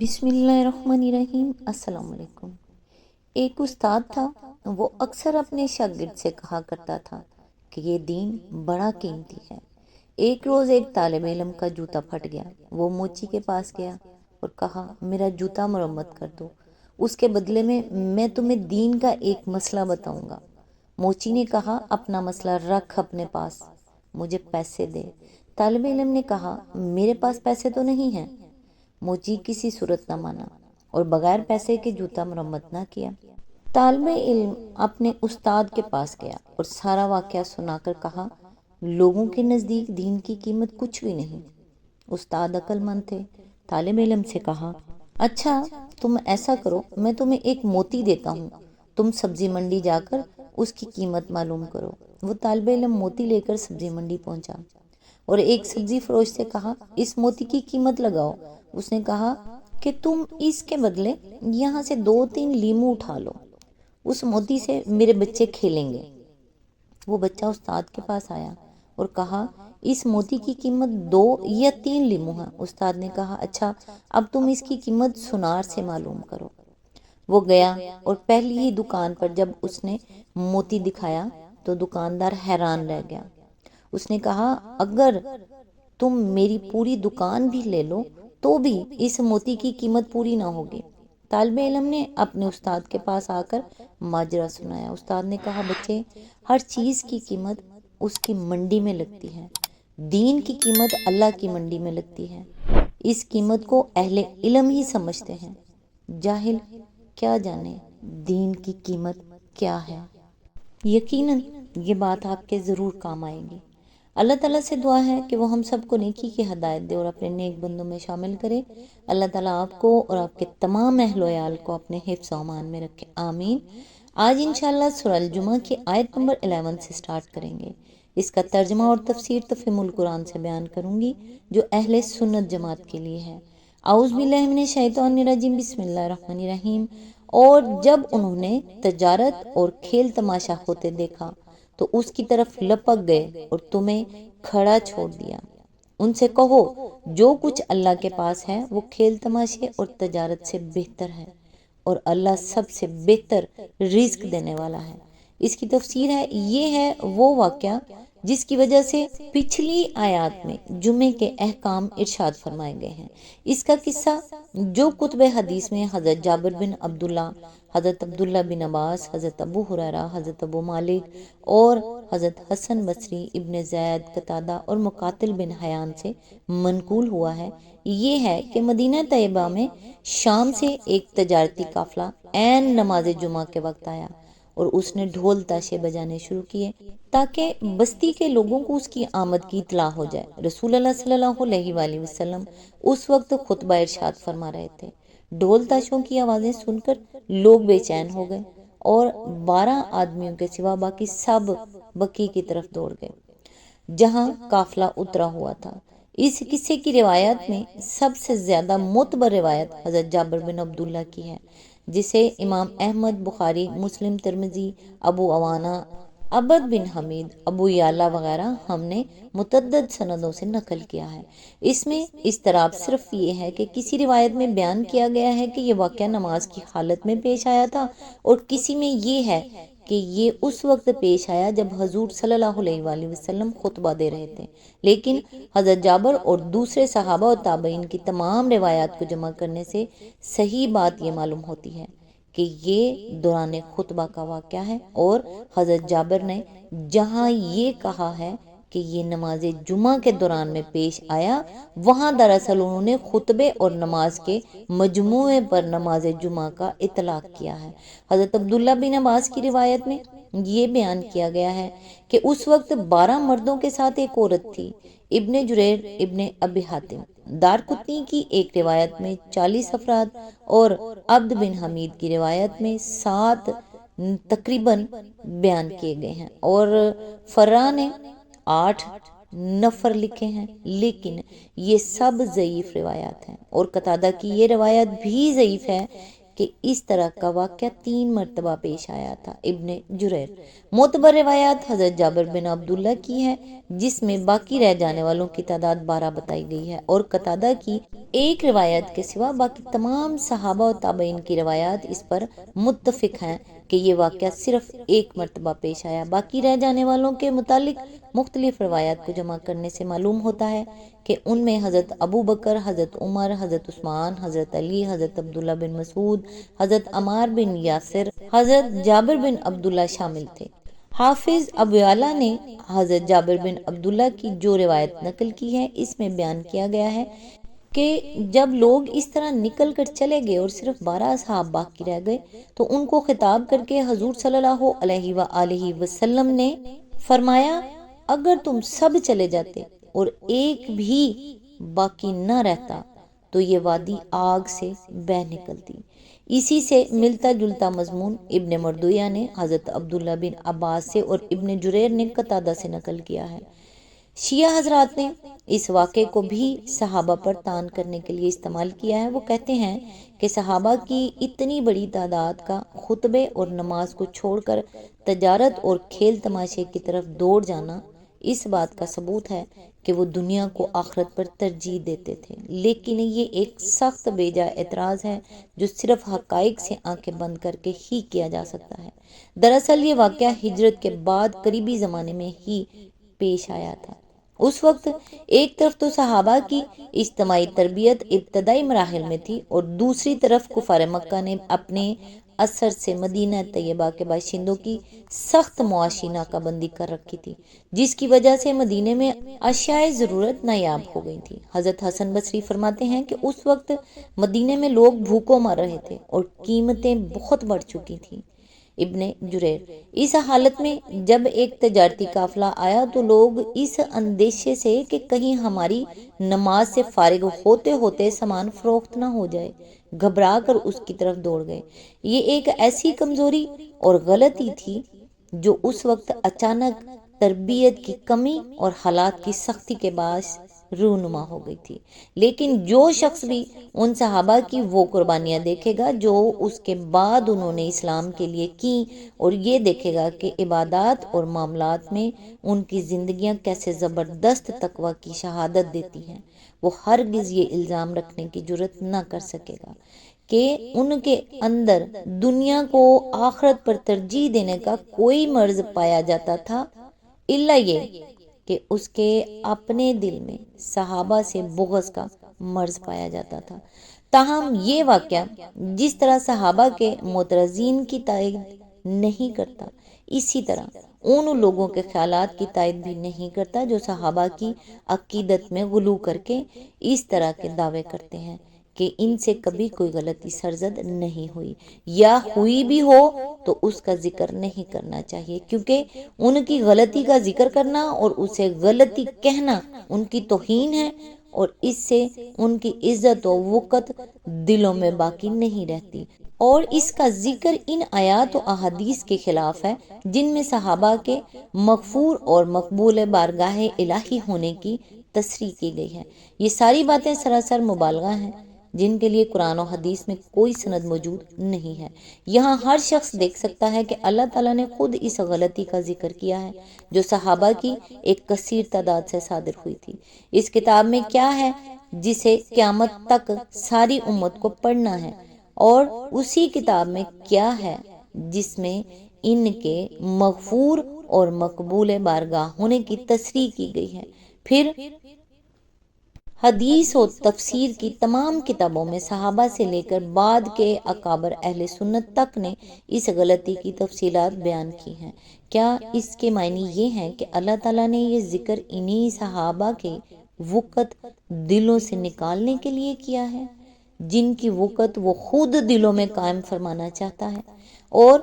بسم اللہ الرحمن الرحیم۔ السلام علیکم۔ ایک استاد تھا، وہ اکثر اپنے شاگرد سے کہا کرتا تھا کہ یہ دین بڑا قیمتی ہے۔ ایک روز ایک طالب علم کا جوتا پھٹ گیا۔ وہ موچی کے پاس گیا اور کہا، میرا جوتا مرمت کر دو، اس کے بدلے میں تمہیں دین کا ایک مسئلہ بتاؤں گا۔ موچی نے کہا، اپنا مسئلہ رکھ اپنے پاس، مجھے پیسے دے۔ طالب علم نے کہا، میرے پاس پیسے تو نہیں ہیں۔ موچی کسی صورت نہ مانا اور بغیر پیسے کے جوتا مرمت نہ کیا۔ طالب علم اپنے استاد کے پاس گیا اور سارا واقعہ سنا کر کہا، لوگوں کے نزدیک دین کی قیمت کچھ بھی نہیں۔ استاد عقل مند تھے۔ طالب علم سے کہا، اچھا تم ایسا کرو، میں تمہیں ایک موتی دیتا ہوں، تم سبزی منڈی جا کر اس کی قیمت معلوم کرو۔ وہ طالب علم موتی لے کر سبزی منڈی پہنچا اور ایک سبزی فروش سے کہا، اس موتی کی قیمت لگاؤ۔ اس نے کہا کہ تم اس کے بدلے یہاں سے 2-3 لیمو اٹھا لو، اس موتی سے میرے بچے کھیلیں گے۔ وہ بچہ استاد کے پاس آیا اور کہا، اس موتی کی قیمت 2 یا 3 لیمو ہے۔ استاد نے کہا، اچھا اب تم اس کی قیمت سنار سے معلوم کرو۔ وہ گیا اور پہلی ہی دکان پر جب اس نے موتی دکھایا تو دکاندار حیران رہ گیا۔ اس نے کہا، اگر تم میری پوری دکان بھی لے لو تو بھی اس موتی کی قیمت پوری نہ ہوگی۔ طالب علم نے اپنے استاد کے پاس آ کر ماجرا سنایا۔ استاد نے کہا، بچے، ہر چیز کی قیمت اس کی منڈی میں لگتی ہے، دین کی قیمت اللہ کی منڈی میں لگتی ہے۔ اس قیمت کو اہل علم ہی سمجھتے ہیں، جاہل کیا جانے دین کی قیمت کیا ہے۔ یقیناً یہ بات آپ کے ضرور کام آئے گی۔ اللہ تعالیٰ سے دعا ہے کہ وہ ہم سب کو نیکی کی ہدایت دے اور اپنے نیک بندوں میں شامل کرے۔ اللہ تعالیٰ آپ کو اور آپ کے تمام اہل و عیال کو اپنے حفظ و امان میں رکھے، آمین۔ آج انشاءاللہ سورہ الجمعہ کی آیت نمبر 11 سے سٹارٹ کریں گے۔ اس کا ترجمہ اور تفسیر تفہیم القرآن سے بیان کروں گی جو اہل سنت جماعت کے لیے ہے۔ اعوذ باللہ من الشیطان الرجیم، بسم اللہ الرحمن الرحیم۔ اور جب انہوں نے تجارت اور کھیل تماشا ہوتے دیکھا تو اس کی طرف لپک گئے اور تمہیں کھڑا چھوڑ دیا۔ ان سے کہو، جو کچھ اللہ کے پاس ہے وہ کھیل تماشے اور تجارت سے بہتر ہے اور اللہ سب سے بہتر رزق دینے والا ہے۔ اس کی تفسیر ہے، یہ ہے وہ واقعہ جس کی وجہ سے پچھلی آیات میں جمعے کے احکام ارشاد فرمائے گئے ہیں۔ اس کا قصہ جو کتب حدیث میں حضرت جابر بن عبداللہ، حضرت عبداللہ بن عباس، حضرت ابو ہریرہ، حضرت ابو مالک اور حضرت حسن بصری، ابن زید، قتادہ اور مقاتل بن حیان سے منقول ہوا ہے، یہ ہے کہ مدینہ طیبہ میں شام سے ایک تجارتی قافلہ عین نماز جمعہ کے وقت آیا اور اس نے ڈھول تاشے بجانے شروع کیے تاکہ بستی کے لوگوں کو اس کی آمد کی اطلاع ہو جائے۔ رسول اللہ صلی اللہ علیہ وآلہ وسلم اس وقت خطبہ ارشاد فرما رہے تھے۔ ڈھول تاشوں کی آوازیں سن کر لوگ بے چین ہو گئے اور 12 آدمیوں کے سوا باقی سب بقیع کی طرف دوڑ گئے جہاں قافلہ اترا ہوا تھا۔ اس قصے کی روایات میں سب سے زیادہ معتبر روایت حضرت جابر بن عبداللہ کی ہے، جسے امام احمد، بخاری، مسلم، ترمذی، ابو عوانہ، عبد بن حمید، ابو یعلا وغیرہ ہم نے متعدد سندوں سے نقل کیا ہے۔ اس میں اضطراب صرف یہ ہے کہ کسی روایت میں بیان کیا گیا ہے کہ یہ واقعہ نماز کی حالت میں پیش آیا تھا اور کسی میں یہ ہے کہ یہ اس وقت پیش آیا جب حضور صلی اللہ علیہ وآلہ وسلم خطبہ دے رہے تھے، لیکن حضرت جابر اور دوسرے صحابہ اور تابعین کی تمام روایات کو جمع کرنے سے صحیح بات یہ معلوم ہوتی ہے کہ یہ دوران خطبہ کا واقعہ ہے اور حضرت جابر نے جہاں یہ کہا ہے کہ یہ نماز جمعہ کے دوران میں پیش آیا، وہاں دراصل انہوں نے خطبے اور نماز کے مجموعے پر نماز جمعہ کا اطلاق کیا ہے۔ حضرت عبداللہ بن عباس کی روایت میں یہ بیان کیا گیا ہے کہ اس وقت 12 مردوں کے ساتھ ایک عورت تھی۔ ابن جریر، ابن ابی حاتم، دارقطنی کی ایک روایت میں 40 افراد اور عبد بن حمید کی روایت میں 7 تقریباً بیان کیے گئے ہیں اور فرا نے 8 نفر لکھے ہیں، لیکن یہ سب ضعیف روایات ہیں اور قتادہ کی یہ روایت بھی ضعیف ہے کہ اس طرح کا واقعہ 3 مرتبہ پیش آیا تھا۔ ابن جریر معتبر روایات حضرت جابر بن عبداللہ کی ہے جس میں باقی رہ جانے والوں کی تعداد 12 بتائی گئی ہے، اور قتادہ کی ایک روایت کے سوا باقی تمام صحابہ و تابعین کی روایات اس پر متفق ہیں کہ یہ واقعہ صرف 1 مرتبہ پیش آیا۔ باقی رہ جانے والوں کے متعلق مختلف روایات کو جمع کرنے سے معلوم ہوتا ہے کہ ان میں حضرت ابو بکر، حضرت عمر، حضرت عثمان، حضرت علی، حضرت عبداللہ بن مسعود، حضرت عمار بن یاسر، حضرت جابر بن عبداللہ شامل تھے۔ حافظ ابو اعلیٰ نے حضرت جابر بن عبداللہ کی جو روایت نقل کی ہے اس میں بیان کیا گیا ہے کہ جب لوگ اس طرح نکل کر چلے گئے اور صرف 12 اصحاب باقی رہ گئے تو ان کو خطاب کر کے حضور صلی اللہ علیہ وآلہ وسلم نے فرمایا، اگر تم سب چلے جاتے اور ایک بھی باقی نہ رہتا تو یہ وادی آگ سے بہہ نکلتی۔ اسی سے ملتا جلتا مضمون ابن مردویہ نے حضرت عبداللہ بن عباس سے اور ابن جریر نے قتادہ سے نقل کیا ہے۔ شیعہ حضرات نے اس واقعے کو بھی صحابہ پر طعن کرنے کے لیے استعمال کیا ہے۔ وہ کہتے ہیں کہ صحابہ کی اتنی بڑی تعداد کا خطبے اور نماز کو چھوڑ کر تجارت اور کھیل تماشے کی طرف دوڑ جانا اس بات کا ثبوت ہے کہ وہ دنیا کو آخرت پر ترجیح دیتے تھے، لیکن یہ ایک سخت بیجا اعتراض ہے جو صرف حقائق سے آنکھیں بند کر کے ہی کیا جا سکتا ہے۔ دراصل یہ واقعہ ہجرت کے بعد قریبی زمانے میں ہی پیش آیا تھا۔ اس وقت ایک طرف تو صحابہ کی اجتماعی تربیت ابتدائی مراحل میں تھی اور دوسری طرف کفار مکہ نے اپنے اثر سے مدینہ طیبہ کے باشندوں کی سخت معاشی ناکہ بندی کر رکھی تھی، جس کی وجہ سے مدینے میں اشیاء ضرورت نایاب ہو گئی تھی۔ حضرت حسن بصری فرماتے ہیں کہ اس وقت مدینے میں لوگ بھوکوں مر رہے تھے اور قیمتیں بہت بڑھ چکی تھیں۔ ابن جریر اس حالت میں جب ایک تجارتی قافلہ آیا تو لوگ اس اندیشے سے کہ کہیں ہماری نماز سے فارغ ہوتے ہوتے سامان فروخت نہ ہو جائے گھبرا کر اس کی طرف دوڑ گئے۔ یہ ایک ایسی کمزوری اور غلطی تھی جو اس وقت اچانک تربیت کی کمی اور حالات کی سختی کے باعث رونما ہو گئی تھی۔ لیکن جو شخص بھی ان صحابہ کی وہ قربانیاں دیکھے گا جو اس کے بعد انہوں نے اسلام کے لیے کی، اور یہ دیکھے گا کہ عبادات اور معاملات میں ان کی زندگیاں کیسے زبردست تقوی کی شہادت دیتی ہیں، وہ ہرگز یہ الزام رکھنے کی جرات نہ کر سکے گا کہ ان کے اندر دنیا کو آخرت پر ترجیح دینے کا کوئی مرض پایا جاتا تھا، الا یہ کہ اس کے اپنے دل میں صحابہ سے بغض کا مرض پایا جاتا تھا۔ تاہم یہ واقعہ جس طرح صحابہ کے معترضین کی تائید نہیں کرتا، اسی طرح ان لوگوں کے خیالات کی تائید بھی نہیں کرتا جو صحابہ کی عقیدت میں غلو کر کے اس طرح کے دعوے کرتے ہیں کہ ان سے کبھی کوئی غلطی سرزد نہیں ہوئی، یا ہوئی بھی ہو تو اس کا ذکر نہیں کرنا چاہیے، کیونکہ ان کی غلطی کا ذکر کرنا اور اسے غلطی کہنا ان کی توہین ہے، اور اس سے ان کی عزت و وقت دلوں میں باقی نہیں رہتی، اور اس کا ذکر ان آیات و احادیث کے خلاف ہے جن میں صحابہ کے مغفور اور مقبول بارگاہ الہی ہونے کی تصریح کی گئی ہے۔ یہ ساری باتیں سراسر مبالغہ ہیں جن کے لیے قرآن و حدیث میں کوئی سند موجود نہیں ہے۔ یہاں ہر شخص دیکھ سکتا ہے کہ اللہ تعالیٰ نے خود اس غلطی کا ذکر کیا ہے جو صحابہ کی ایک کثیر تعداد سے صادر ہوئی تھی۔ اس کتاب میں کیا ہے جسے قیامت تک ساری امت کو پڑھنا ہے، اور اسی کتاب میں کیا ہے جس میں ان کے مغفور اور مقبول بارگاہ ہونے کی تصریح کی گئی ہے۔ پھر حدیث و تفسیر کی تمام کتابوں میں صحابہ سے لے کر بعد کے اکابر اہل سنت تک نے اس غلطی کی تفصیلات بیان کی ہیں۔ کیا اس کے معنی یہ ہیں کہ اللہ تعالیٰ نے یہ ذکر انہی صحابہ کے وقت دلوں سے نکالنے کے لیے کیا ہے جن کی وقت وہ خود دلوں میں قائم فرمانا چاہتا ہے؟ اور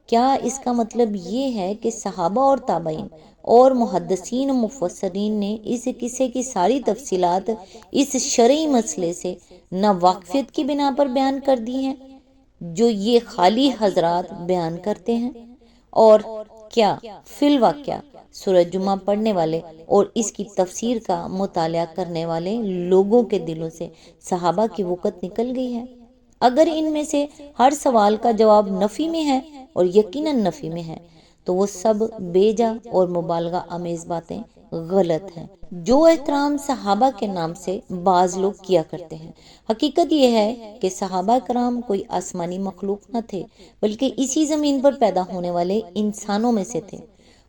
کیا اس کا مطلب یہ ہے کہ صحابہ اور تابعین اور محدثین و مفسرین نے اس قصے کی ساری تفصیلات اس شرعی مسئلے سے ناواقفیت کی بنا پر بیان کر دی ہیں جو یہ خالی حضرات بیان کرتے ہیں؟ اور کیا فی الواقعہ سورہ جمعہ پڑھنے والے اور اس کی تفسیر کا مطالعہ کرنے والے لوگوں کے دلوں سے صحابہ کی وقت نکل گئی ہے؟ اگر ان میں سے ہر سوال کا جواب نفی میں ہے اور یقیناً نفی میں ہے تو وہ سب بے جا اور مبالغہ آمیز باتیں غلط ہیں جو احترام صحابہ کے نام سے بعض لوگ کیا کرتے ہیں۔ حقیقت یہ ہے کہ صحابہ کرام کوئی آسمانی مخلوق نہ تھے بلکہ اسی زمین پر پیدا ہونے والے انسانوں میں سے تھے۔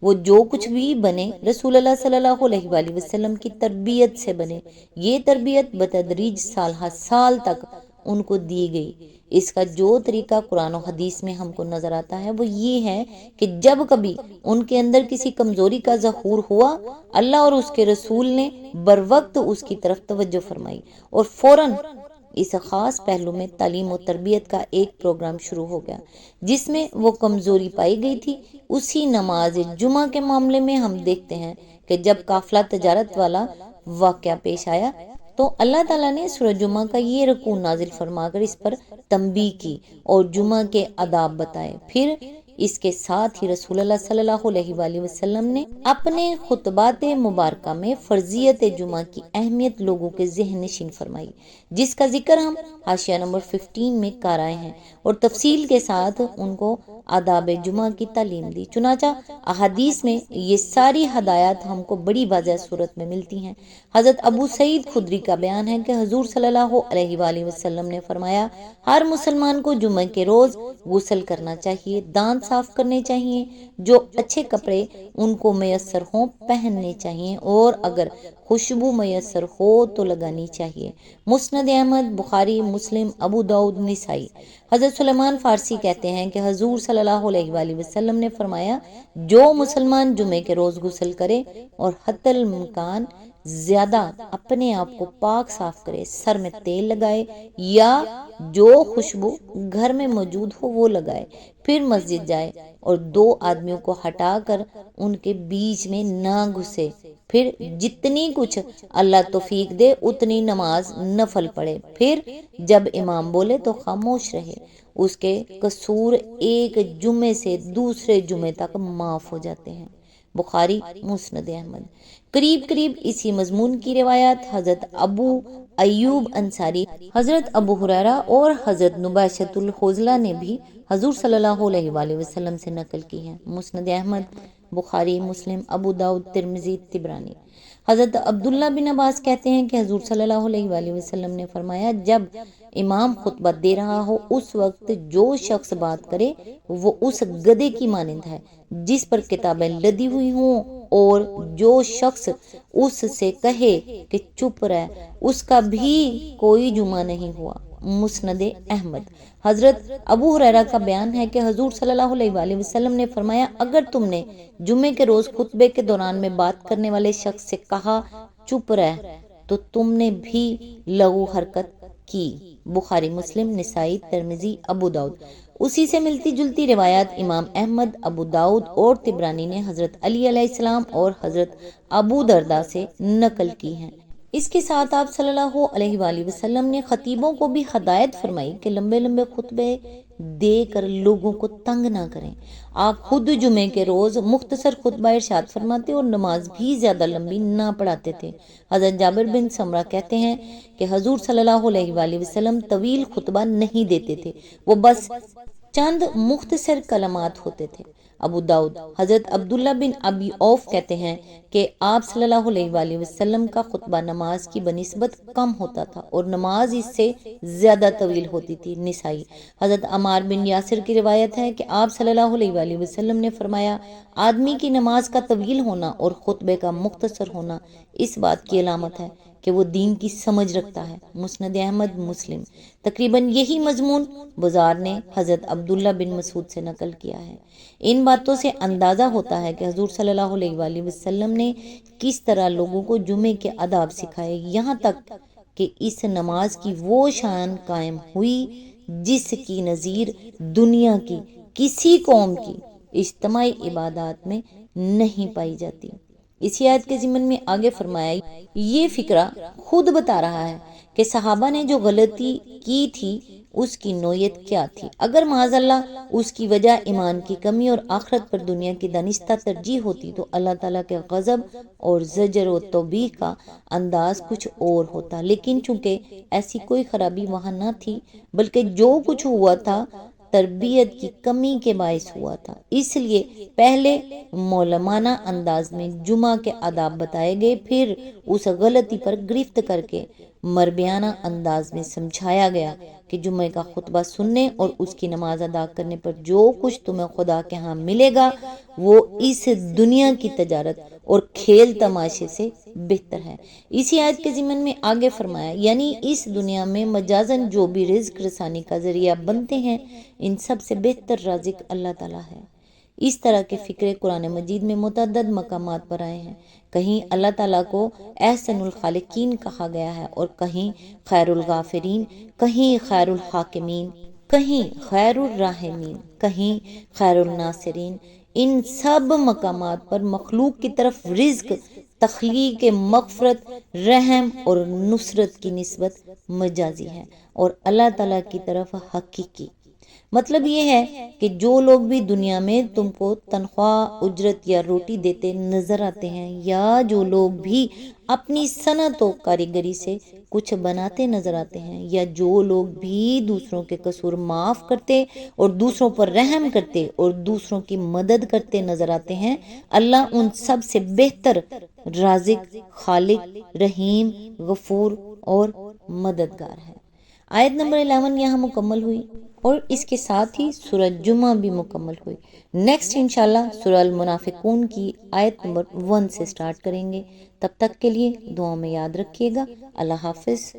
وہ جو کچھ بھی بنے رسول اللہ صلی اللہ علیہ وآلہ وسلم کی تربیت سے بنے۔ یہ تربیت بتدریج سال ہر سال تک ان کو دی گئی۔ اس کا جو طریقہ قرآن و حدیث میں ہم کو نظر آتا ہے وہ یہ ہے کہ جب کبھی ان کے اندر کسی کمزوری کا ظہور ہوا، اللہ اور اس کے رسول نے بروقت اس کی طرف توجہ فرمائی اور فوراً اس خاص پہلو میں تعلیم و تربیت کا ایک پروگرام شروع ہو گیا جس میں وہ کمزوری پائی گئی تھی۔ اسی نماز جمعہ کے معاملے میں ہم دیکھتے ہیں کہ جب قافلہ تجارت والا واقعہ پیش آیا تو اللہ تعالیٰ نے سورہ جمعہ کا یہ رکوع نازل فرما کر اس پر تنبیہ کی اور جمعہ کے آداب بتائے۔ پھر اس کے ساتھ ہی رسول اللہ صلی اللہ علیہ وآلہ وسلم نے اپنے خطبات مبارکہ میں فرضیت جمعہ کی اہمیت لوگوں کے ذہن نشین فرمائی، جس کا ذکر ہم حاشیہ نمبر 15 میں کر آئے ہیں اور تفصیل کے ساتھ ان کو آداب جمعہ کی تعلیم دی۔ چنانچہ احادیث میں یہ ساری ہدایات ہم کو بڑی واضح صورت میں ملتی ہیں۔ حضرت ابو سعید خدری کا بیان ہے کہ حضور صلی اللہ علیہ وآلہ وسلم نے فرمایا، ہر مسلمان کو جمعہ کے روز غسل کرنا چاہیے، دانت صاف کرنے چاہیے، جو اچھے کپڑے ان کو میسر ہوں پہننے چاہیے اور اگر خوشبو میسر ہو تو لگانی چاہیے۔ مسند احمد، بخاری، مسلم، ابو داؤد، نسائی۔ حضرت سلیمان فارسی کہتے ہیں کہ حضور صلی اللہ علیہ وآلہ وسلم نے فرمایا، جو مسلمان جمعے کے روز غسل کرے اور حتی الامکان زیادہ اپنے آپ کو پاک صاف کرے، سر میں تیل لگائے یا جو خوشبو گھر میں موجود ہو وہ لگائے، پھر مسجد جائے اور دو آدمیوں کو ہٹا کر ان کے بیچ میں نہ گھسے، پھر جتنی کچھ اللہ توفیق دے اتنی نماز نفل پڑھے، پھر جب امام بولے تو خاموش رہے، اس کے قصور ایک جمعے سے دوسرے جمعے تک معاف ہو جاتے ہیں۔ بخاری، مسند احمد۔ قریب اسی مضمون کی روایات حضرت ابو ایوب انصاری، حضرت ابو ہریرہ اور حضرت نباشۃ الحوضلہ نے بھی حضور صلی اللہ علیہ وآلہ وسلم سے نقل کی ہیں۔ مسند احمد، بخاری، مسلم، ابو داؤد، ترمذی، طبرانی۔ حضرت عبداللہ بن عباس کہتے ہیں کہ حضور صلی اللہ علیہ وآلہ وسلم نے فرمایا، جب امام خطبہ دے رہا ہو اس وقت جو شخص بات کرے وہ اس گدھے کی مانند ہے جس پر کتابیں لدی ہوئی ہوں، اور جو شخص اس سے کہے کہ چپ رہ اس کا بھی کوئی جمعہ نہیں ہوا۔ مسند احمد۔ حضرت ابو ہریرہ کا بیان ہے کہ حضور صلی اللہ علیہ وآلہ وسلم نے فرمایا، اگر تم نے جمعے کے روز خطبے کے دوران میں بات کرنے والے شخص سے کہا چپ رہ تو تم نے بھی لغو حرکت کی۔ بخاری، مسلم، نسائی، ترمذی، ابو داؤد۔ اسی سے ملتی جلتی روایات امام احمد، ابو داؤد اور طبرانی نے حضرت علی علیہ السلام اور حضرت ابو درداء سے نقل کی ہیں۔ اس کے ساتھ آپ صلی اللہ علیہ وآلہ وسلم نے خطیبوں کو بھی ہدایت فرمائی کہ لمبے لمبے خطبے دے کر لوگوں کو تنگ نہ کریں۔ آپ خود جمعے کے روز مختصر خطبہ ارشاد فرماتے اور نماز بھی زیادہ لمبی نہ پڑھاتے تھے۔ حضرت جابر بن سمرہ کہتے ہیں کہ حضور صلی اللہ علیہ وآلہ وسلم طویل خطبہ نہیں دیتے تھے، وہ بس چند مختصر کلمات ہوتے تھے۔ ابو داؤد۔ حضرت عبداللہ بن ابی اوف کہتے ہیں کہ آپ صلی اللہ علیہ وآلہ وسلم کا خطبہ نماز کی بنسبت کم ہوتا تھا اور نماز اس سے زیادہ طویل ہوتی تھی۔ نسائی۔ حضرت عمار بن یاسر کی روایت ہے کہ آپ صلی اللہ علیہ وآلہ وسلم نے فرمایا، آدمی کی نماز کا طویل ہونا اور خطبے کا مختصر ہونا اس بات کی علامت ہے کہ وہ دین کی سمجھ رکھتا ہے۔ مسند احمد، مسلم۔ تقریباً یہی مضمون بزار نے حضرت عبداللہ بن مسعود سے نقل کیا ہے۔ ان باتوں سے اندازہ ہوتا ہے کہ حضور صلی اللہ علیہ وآلہ وسلم نے کس طرح لوگوں کو جمعے کے آداب سکھائے، یہاں تک کہ اس نماز کی وہ شان قائم ہوئی جس کی نظیر دنیا کی کسی قوم کی اجتماعی عبادات میں نہیں پائی جاتی۔ اسی آیت کے ضمن میں آگے فرمایا، یہ فقرہ خود بتا رہا ہے کہ صحابہ نے جو غلطی کی تھی اس کی نوعیت کیا تھی۔ اگر معاذ اللہ اس کی وجہ ایمان کی کمی اور آخرت پر دنیا کی دانستہ ترجیح ہوتی تو اللہ تعالیٰ کے غضب اور زجر و توبیخ کا انداز کچھ اور ہوتا، لیکن چونکہ ایسی کوئی خرابی وہاں نہ تھی، بلکہ جو کچھ ہوا تھا تربیت کی کمی کے باعث ہوا تھا، اس لیے پہلے مولمانہ انداز میں جمعہ کے آداب بتائے گئے، پھر اس غلطی پر گرفت کر کے مربیانہ انداز میں سمجھایا گیا کہ جمعہ کا خطبہ سننے اور اس کی نماز ادا کرنے پر جو کچھ تمہیں خدا کے ہاں ملے گا وہ اس دنیا کی تجارت اور کھیل تماشے سے بہتر ہے۔ اسی آیت کے ضمن میں آگے فرمایا، یعنی اس دنیا میں مجازن جو بھی رزق رسانی کا ذریعہ بنتے ہیں ان سب سے بہتر رازق اللہ تعالیٰ ہے۔ اس طرح کے فکرے قرآن مجید میں متعدد مقامات پر آئے ہیں، کہیں اللہ تعالیٰ کو احسن الخالقین کہا گیا ہے اور کہیں خیر الغافرین، کہیں خیر الحاکمین، کہیں خیر الراحمین، کہیں خیر الناصرین۔ ان سب مقامات پر مخلوق کی طرف رزق، تخلیق، مغفرت، رحم اور نصرت کی نسبت مجازی ہے اور اللہ تعالیٰ کی طرف حقیقی۔ مطلب یہ ہے کہ جو لوگ بھی دنیا میں تم کو تنخواہ، اجرت یا روٹی دیتے نظر آتے ہیں، یا جو لوگ بھی اپنی صنعت و کاریگری سے کچھ بناتے نظر آتے ہیں، یا جو لوگ بھی دوسروں کے قصور معاف کرتے اور دوسروں پر رحم کرتے اور دوسروں کی مدد کرتے نظر آتے ہیں، اللہ ان سب سے بہتر رازق، خالق، رحیم، غفور اور مددگار ہے۔ آیت نمبر 11 یہاں مکمل ہوئی اور اس کے ساتھ ہی سورہ جمعہ بھی مکمل ہوئی۔ نیکسٹ انشاءاللہ سورہ المنافقون کی آیت نمبر 1 سے سٹارٹ کریں گے۔ تب تک کے لیے دعاؤں میں یاد رکھیے گا۔ اللہ حافظ۔